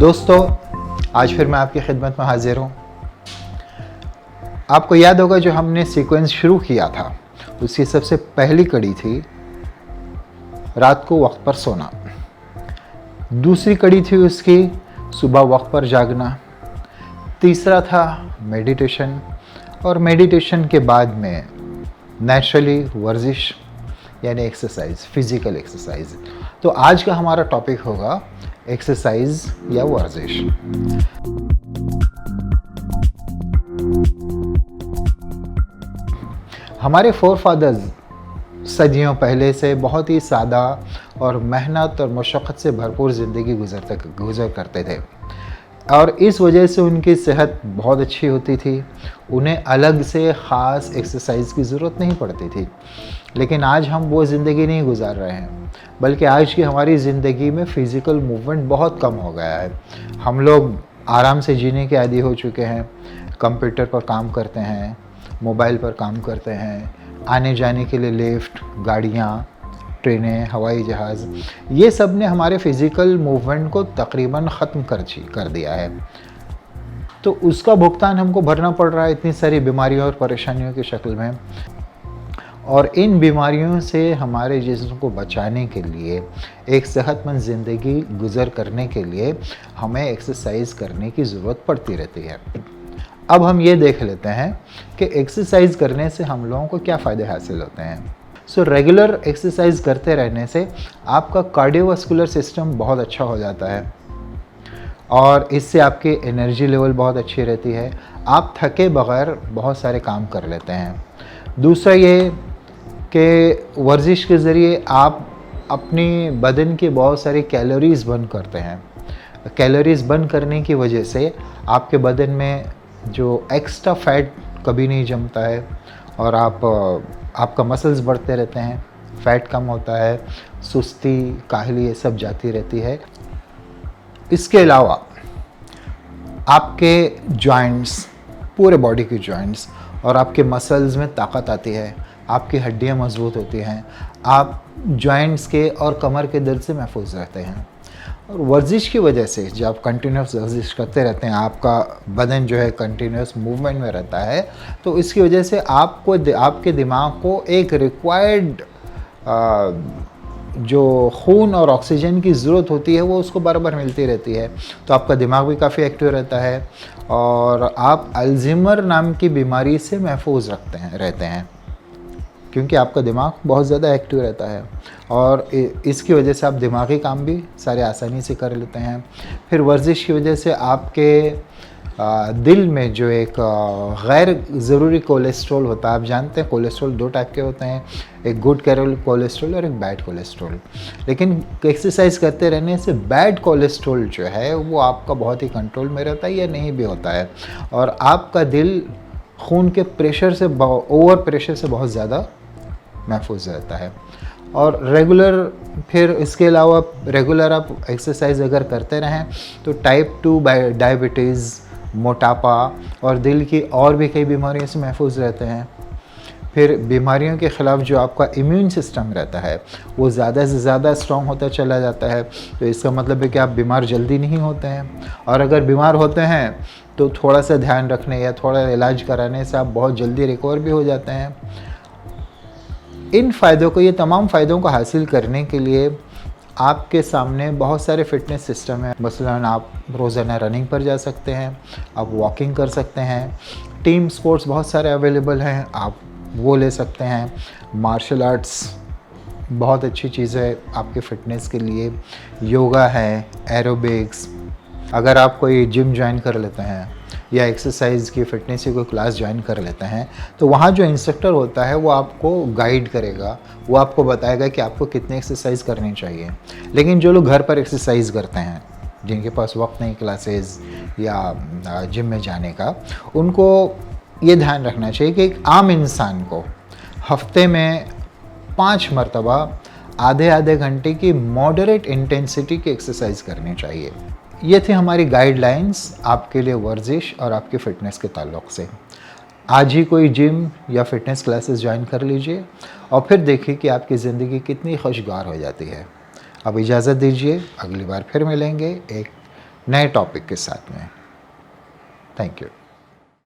दोस्तों, आज फिर मैं आपकी खिदमत में हाजिर हूँ। आपको याद होगा जो हमने सीक्वेंस शुरू किया था उसकी सबसे पहली कड़ी थी रात को वक्त पर सोना। दूसरी कड़ी थी उसकी सुबह वक्त पर जागना। तीसरा था मेडिटेशन और मेडिटेशन के बाद में नेचुरली वर्जिश यानी एक्सरसाइज, फिजिकल एक्सरसाइज। तो आज का हमारा टॉपिक होगा एक्सरसाइज या वर्जिश। हमारे फोरफादर्स सदियों पहले से बहुत ही सादा और मेहनत और मशक्क़त से भरपूर ज़िंदगी गुज़र करते थे और इस वजह से उनकी सेहत बहुत अच्छी होती थी। उन्हें अलग से ख़ास एक्सरसाइज की ज़रूरत नहीं पड़ती थी। लेकिन आज हम वो ज़िंदगी नहीं गुजार रहे हैं, बल्कि आज की हमारी ज़िंदगी में फ़िज़िकल मूवमेंट बहुत कम हो गया है। हम लोग आराम से जीने के आदी हो चुके हैं। कंप्यूटर पर काम करते हैं, मोबाइल पर काम करते हैं, आने जाने के लिए लिफ्ट, गाड़ियाँ, ट्रेनें, हवाई जहाज़, ये सब ने हमारे फ़िज़िकल मूवमेंट को तकरीबन ख़त्म कर दिया है। तो उसका भुगतान हमको भरना पड़ रहा है इतनी सारी बीमारियों और परेशानियों की शक्ल में। और इन बीमारियों से हमारे जिस्म को बचाने के लिए, एक सेहतमंद ज़िंदगी गुज़र करने के लिए हमें एक्सरसाइज करने की ज़रूरत पड़ती रहती है। अब हम ये देख लेते हैं कि एक्सरसाइज करने से हम लोगों को क्या फ़ायदे हासिल होते हैं। रेगुलर एक्सरसाइज करते रहने से आपका कार्डियोवास्कुलर सिस्टम बहुत अच्छा हो जाता है और इससे आपकी एनर्जी लेवल बहुत अच्छी रहती है। आप थके बगैर बहुत सारे काम कर लेते हैं। दूसरा ये कि वर्जिश के ज़रिए आप अपनी बदन की बहुत सारी कैलोरीज़ बर्न करते हैं। कैलोरीज़ बर्न करने की वजह से आपके बदन में जो एक्स्ट्रा फैट कभी नहीं जमता है और आपका मसल्स बढ़ते रहते हैं, फैट कम होता है, सुस्ती, काहली ये सब जाती रहती है। इसके अलावा आपके जॉइंट्स, पूरे बॉडी के जॉइंट्स और आपके मसल्स में ताकत आती है, आपकी हड्डियां मजबूत होती हैं, आप जॉइंट्स के और कमर के दर्द से महफूज रहते हैं। और वर्जिश की वजह से जब आप कंटिन्यूस वर्जिश करते रहते हैं, आपका बदन जो है कंटिन्यूस मूवमेंट में रहता है, तो इसकी वजह से आपके दिमाग को एक रिक्वायर्ड जो खून और ऑक्सीजन की ज़रूरत होती है वो उसको बराबर मिलती रहती है। तो आपका दिमाग भी काफ़ी एक्टिव रहता है और आप अल्ज़ीमर नाम की बीमारी से महफूज रहते हैं क्योंकि आपका दिमाग बहुत ज़्यादा एक्टिव रहता है और इसकी वजह से आप दिमागी काम भी सारे आसानी से कर लेते हैं। फिर वर्जिश की वजह से आपके दिल में जो एक गैर ज़रूरी कोलेस्ट्रॉल होता है, आप जानते हैं कोलेस्ट्रॉल दो टाइप के होते हैं, एक गुड कोलेस्ट्रॉल और एक बैड कोलेस्ट्रॉल। लेकिन एक्सरसाइज करते रहने से बैड कोलेस्ट्रॉल जो है वो आपका बहुत ही कंट्रोल में रहता है या नहीं भी होता है और आपका दिल खून के प्रेशर से, ओवर प्रेशर से बहुत ज़्यादा महफूज रहता है। और फिर इसके अलावा रेगुलर आप एक्सरसाइज अगर करते रहें तो टाइप 2 डायबिटीज़, मोटापा और दिल की और भी कई बीमारियों से महफूज रहते हैं। फिर बीमारियों के ख़िलाफ़ जो आपका इम्यून सिस्टम रहता है वो ज़्यादा से ज़्यादा स्ट्रॉन्ग होता चला जाता है। तो इसका मतलब है कि आप बीमार जल्दी नहीं होते हैं और अगर बीमार होते हैं तो थोड़ा सा ध्यान रखने या थोड़ा इलाज कराने से आप बहुत जल्दी रिकवर भी हो जाते हैं। इन फ़ायदों को, ये तमाम फ़ायदों को हासिल करने के लिए आपके सामने बहुत सारे फ़िटनेस सिस्टम हैं। मसलन आप रोज़ाना रनिंग पर जा सकते हैं, आप वॉकिंग कर सकते हैं, टीम स्पोर्ट्स बहुत सारे अवेलेबल हैं, आप वो ले सकते हैं। मार्शल आर्ट्स बहुत अच्छी चीज़ है आपके फ़िटनेस के लिए, योगा है, एरोबिक्स। अगर आप कोई जिम ज्वाइन कर लेते हैं या एक्सरसाइज की फ़िटनेस की कोई क्लास ज्वाइन कर लेते हैं तो वहाँ जो इंस्ट्रक्टर होता है वो आपको गाइड करेगा, वो आपको बताएगा कि आपको कितने एक्सरसाइज करनी चाहिए। लेकिन जो लोग घर पर एक्सरसाइज करते हैं, जिनके पास वक्त नहीं क्लासेस या जिम में जाने का, उनको ये ध्यान रखना चाहिए कि एक आम इंसान को हफ्ते में 5 मरतबा आधे घंटे की मॉडरेट इंटेंसिटी की एक्सरसाइज करनी चाहिए। ये थी हमारी गाइडलाइंस आपके लिए वर्जिश और आपके फ़िटनेस के ताल्लुक़ से। आज ही कोई जिम या फिटनेस क्लासेस ज्वाइन कर लीजिए और फिर देखिए कि आपकी ज़िंदगी कितनी खुशगवार हो जाती है। अब इजाज़त दीजिए, अगली बार फिर मिलेंगे एक नए टॉपिक के साथ में। Thank you.